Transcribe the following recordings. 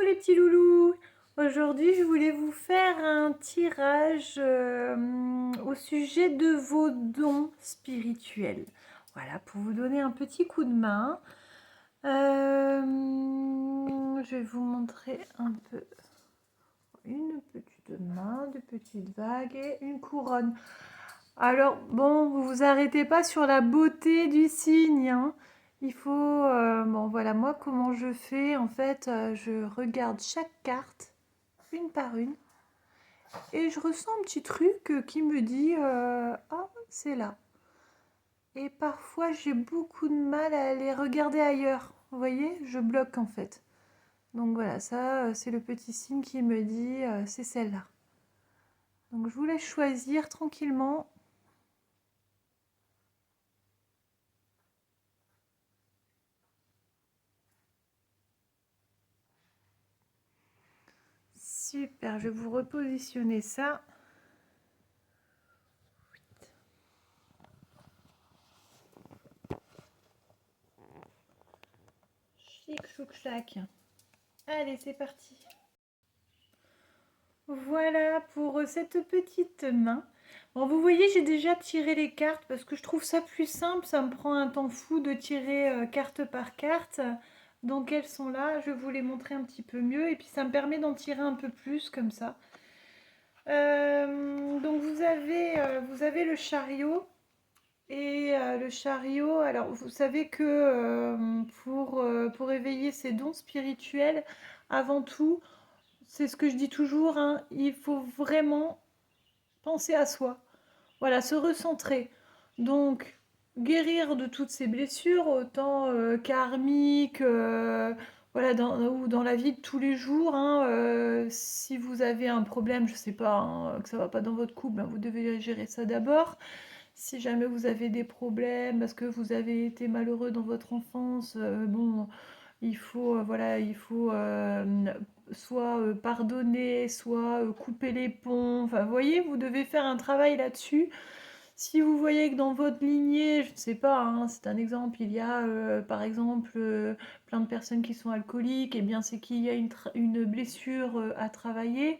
les petits loulous! Aujourd'hui, je voulais vous faire un tirage au sujet de vos dons spirituels. Voilà, pour vous donner un petit coup de main. Je vais vous montrer un peu une petite main, des petites vagues et une couronne. Alors, bon, vous vous arrêtez pas sur la beauté du signe, hein. Il faut, bon voilà, moi comment je fais, en fait, je regarde chaque carte, une par une, et je ressens un petit truc qui me dit, ah, c'est là. Et parfois, j'ai beaucoup de mal à aller regarder ailleurs. Vous voyez, je bloque en fait. Donc voilà, ça, c'est le petit signe qui me dit, c'est celle-là. Donc je vous laisse choisir tranquillement. Super, je vais vous repositionner ça. Chic, chouc, chac. Allez, c'est parti. Voilà pour cette petite main. Bon, vous voyez, j'ai déjà tiré les cartes parce que je trouve ça plus simple. Ça me prend un temps fou de tirer carte par carte. Donc elles sont là. Je vais vous les montrer un petit peu mieux. Et puis ça me permet d'en tirer un peu plus comme ça. Donc vous avez le chariot. Et le chariot, alors vous savez que pour éveiller ses dons spirituels, avant tout, c'est ce que je dis toujours, hein, il faut vraiment penser à soi. Voilà, se recentrer. Donc, guérir de toutes ces blessures, autant karmiques, voilà, ou dans la vie de tous les jours, hein, si vous avez un problème, je sais pas, hein, que ça va pas dans votre couple, ben, vous devez gérer ça d'abord. Si jamais vous avez des problèmes parce que vous avez été malheureux dans votre enfance, bon, il faut, voilà, il faut soit pardonner, soit couper les ponts. Enfin, vous voyez, vous devez faire un travail là-dessus. Si vous voyez que dans votre lignée, je ne sais pas, hein, c'est un exemple, il y a par exemple plein de personnes qui sont alcooliques, et bien c'est qu'il y a une blessure à travailler.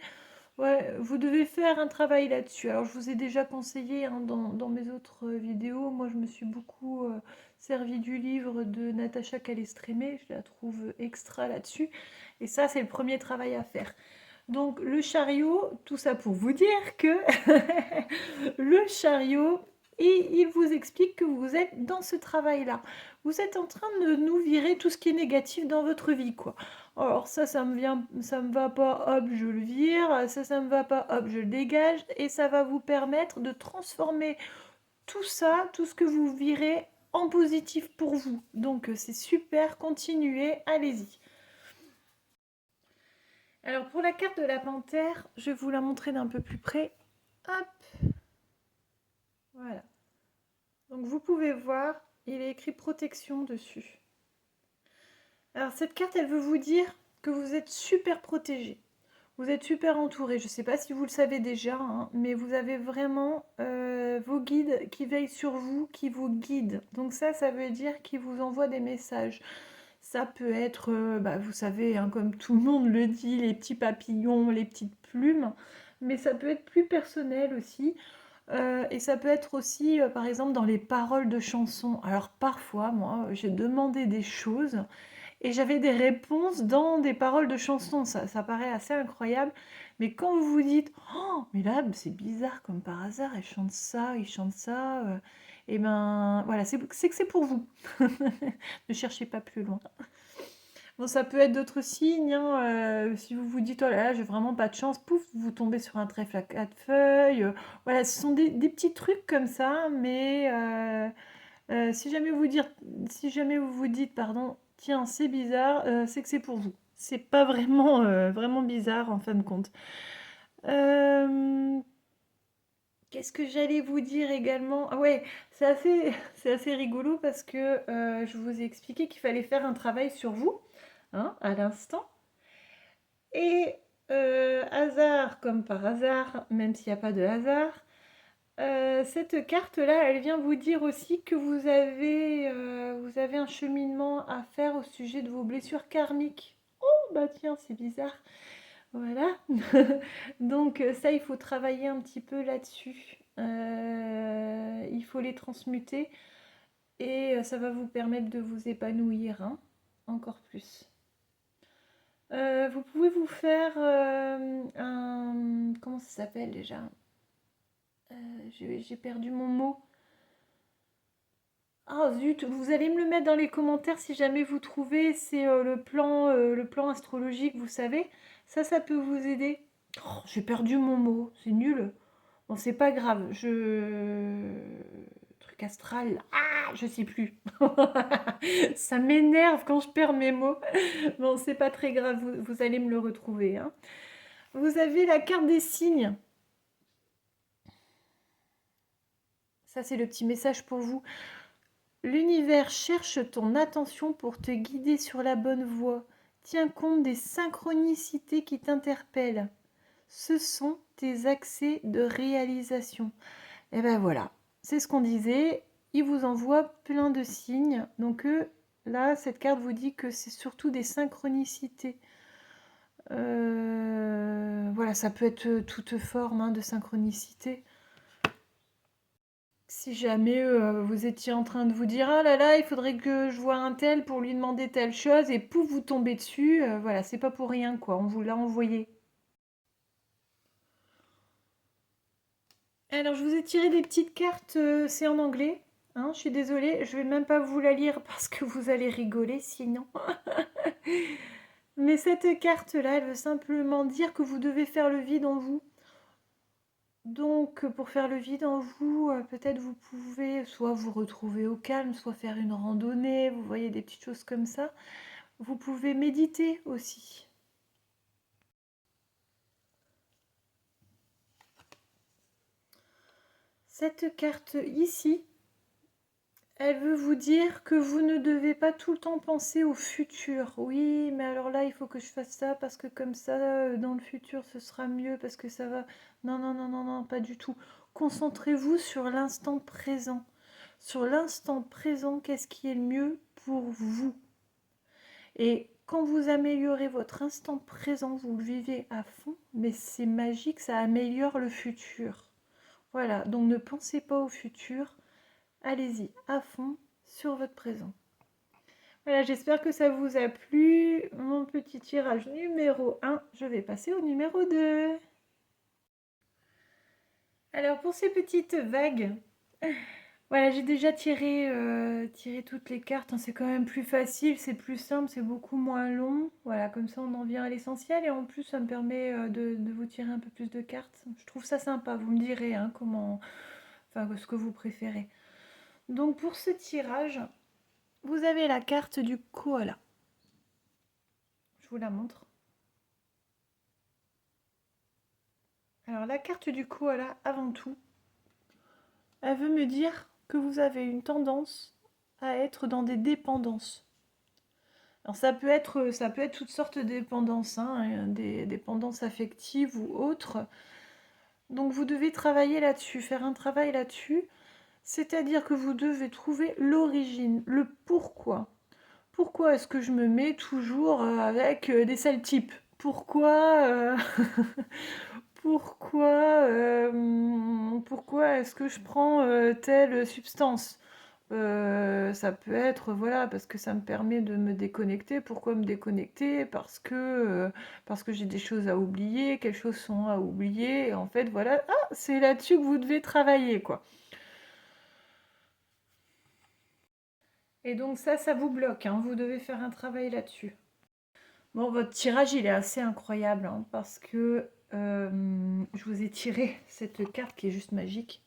Ouais, vous devez faire un travail là-dessus. Alors, je vous ai déjà conseillé hein, dans mes autres vidéos. Moi, je me suis beaucoup servi du livre de Natacha Calestrémé. Je la trouve extra là-dessus. Et ça, c'est le premier travail à faire. Donc, le chariot, tout ça pour vous dire que le chariot, il vous explique que vous êtes dans ce travail-là. Vous êtes en train de nous virer tout ce qui est négatif dans votre vie, quoi. Alors ça me va pas, hop, je le vire, ça me va pas, hop, je le dégage, et ça va vous permettre de transformer tout ça, tout ce que vous virez en positif pour vous. Donc c'est super, continuez, allez-y. Alors pour la carte de la panthère, je vais vous la montrer d'un peu plus près. Hop, voilà. Donc vous pouvez voir, il est écrit protection dessus. Alors cette carte, elle veut vous dire que vous êtes super protégé. Vous êtes super entouré. Je ne sais pas si vous le savez déjà, hein, mais vous avez vraiment vos guides qui veillent sur vous, qui vous guident. Donc ça veut dire qu'ils vous envoient des messages. Ça peut être, vous savez, hein, comme tout le monde le dit, les petits papillons, les petites plumes, mais ça peut être plus personnel aussi. Et ça peut être aussi, par exemple, dans les paroles de chansons. Alors parfois, moi, j'ai demandé des choses et j'avais des réponses dans des paroles de chansons. Ça paraît assez incroyable. Mais quand vous vous dites, oh, mais là, c'est bizarre comme par hasard, elle chante ça, il chante ça, et ben voilà, c'est que c'est pour vous. Ne cherchez pas plus loin. Bon, ça peut être d'autres signes, hein, si vous vous dites, oh là là, j'ai vraiment pas de chance, pouf, vous tombez sur un trèfle à 4 feuilles. Voilà, ce sont des petits trucs comme ça, mais si jamais vous vous dites, pardon, tiens, c'est bizarre, c'est que c'est pour vous. C'est pas vraiment, vraiment bizarre en fin de compte. Qu'est-ce que j'allais vous dire également? Ah ouais, c'est assez rigolo parce que je vous ai expliqué qu'il fallait faire un travail sur vous, hein, à l'instant. Et hasard comme par hasard, même s'il n'y a pas de hasard, cette carte-là, elle vient vous dire aussi que vous avez un cheminement à faire au sujet de vos blessures karmiques. bah tiens, c'est bizarre. Voilà. Donc ça, il faut travailler un petit peu là-dessus. Il faut les transmuter et ça va vous permettre de vous épanouir, hein, encore plus. Vous pouvez vous faire un... Comment ça s'appelle déjà? J'ai perdu mon mot. Ah zut, vous allez me le mettre dans les commentaires si jamais vous trouvez. C'est le plan astrologique, vous savez. Ça peut vous aider. Oh, j'ai perdu mon mot, c'est nul. Bon, c'est pas grave. Truc astral. Ah, je sais plus. Ça m'énerve quand je perds mes mots. Bon, c'est pas très grave, vous allez me le retrouver, hein. Vous avez la carte des signes. Ça, c'est le petit message pour vous. L'univers cherche ton attention pour te guider sur la bonne voie. Tiens compte des synchronicités qui t'interpellent. Ce sont tes accès de réalisation. Et ben voilà, c'est ce qu'on disait. Il vous envoie plein de signes. Donc là, cette carte vous dit que c'est surtout des synchronicités. Voilà, ça peut être toute forme, hein, de synchronicité. Si jamais vous étiez en train de vous dire ah là là, il faudrait que je voie un tel pour lui demander telle chose et pouf, vous tombez dessus, voilà, c'est pas pour rien quoi, on vous l'a envoyé. Alors je vous ai tiré des petites cartes, c'est en anglais, hein, je suis désolée, je vais même pas vous la lire parce que vous allez rigoler sinon. Mais cette carte là, elle veut simplement dire que vous devez faire le vide en vous. Donc, pour faire le vide en vous, peut-être vous pouvez soit vous retrouver au calme, soit faire une randonnée, vous voyez des petites choses comme ça. Vous pouvez méditer aussi. Cette carte ici, elle veut vous dire que vous ne devez pas tout le temps penser au futur. Oui, mais alors là, il faut que je fasse ça parce que comme ça, dans le futur, ce sera mieux parce que ça va... Non, non, non, non, non, pas du tout. Concentrez-vous sur l'instant présent. Sur l'instant présent, qu'est-ce qui est le mieux pour vous? Et quand vous améliorez votre instant présent, vous le vivez à fond, mais c'est magique, ça améliore le futur. Voilà, donc ne pensez pas au futur, allez-y à fond sur votre présent. Voilà, j'espère que ça vous a plu. Mon petit tirage numéro 1, je vais passer au numéro 2. Alors pour ces petites vagues, voilà, j'ai déjà tiré toutes les cartes, hein. C'est quand même plus facile, c'est plus simple, c'est beaucoup moins long. Voilà, comme ça on en vient à l'essentiel et en plus ça me permet de vous tirer un peu plus de cartes. Je trouve ça sympa, vous me direz hein, ce que vous préférez. Donc pour ce tirage, vous avez la carte du koala. Je vous la montre. Alors la carte du koala, avant tout, elle veut me dire que vous avez une tendance à être dans des dépendances. Alors ça peut être toutes sortes de dépendances, hein, des dépendances affectives ou autres. Donc vous devez travailler là-dessus, faire un travail là-dessus. C'est-à-dire que vous devez trouver l'origine, le pourquoi. Pourquoi est-ce que je me mets toujours avec des sales types? Pourquoi pourquoi est-ce que je prends telle substance? Ça peut être, voilà, parce que ça me permet de me déconnecter. Pourquoi me déconnecter? Parce que j'ai des choses à oublier, quelque chose sont à oublier. Et en fait, voilà, ah, c'est là-dessus que vous devez travailler, quoi. Et donc ça vous bloque, hein, vous devez faire un travail là-dessus. Bon, votre tirage, il est assez incroyable, hein, parce que je vous ai tiré cette carte qui est juste magique.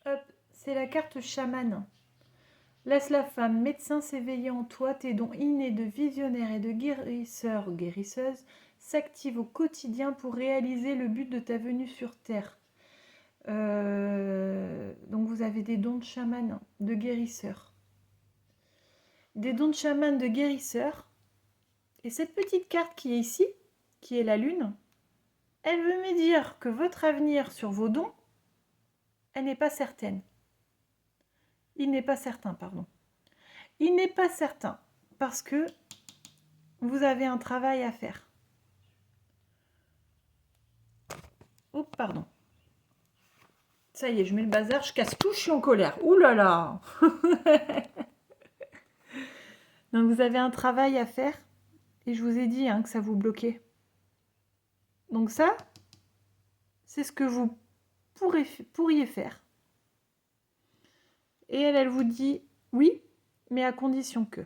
Hop, c'est la carte chamane. Laisse la femme médecin s'éveiller en toi, tes dons innés de visionnaire et de guérisseur ou guérisseuse s'activent au quotidien pour réaliser le but de ta venue sur Terre. Donc vous avez des dons de chaman, de guérisseur. Des dons de chaman, de guérisseur. Et cette petite carte qui est ici, qui est la lune, elle veut me dire que votre avenir sur vos dons, elle n'est pas certaine. il n'est pas certain, pardon. Il n'est pas certain parce que vous avez un travail à faire. Oh, pardon. Ça y est, je mets le bazar, je casse tout, je suis en colère. Ouh là là. Donc vous avez un travail à faire et je vous ai dit que ça vous bloquait. Donc ça, c'est ce que vous pourriez faire. Et elle vous dit oui, mais à condition que.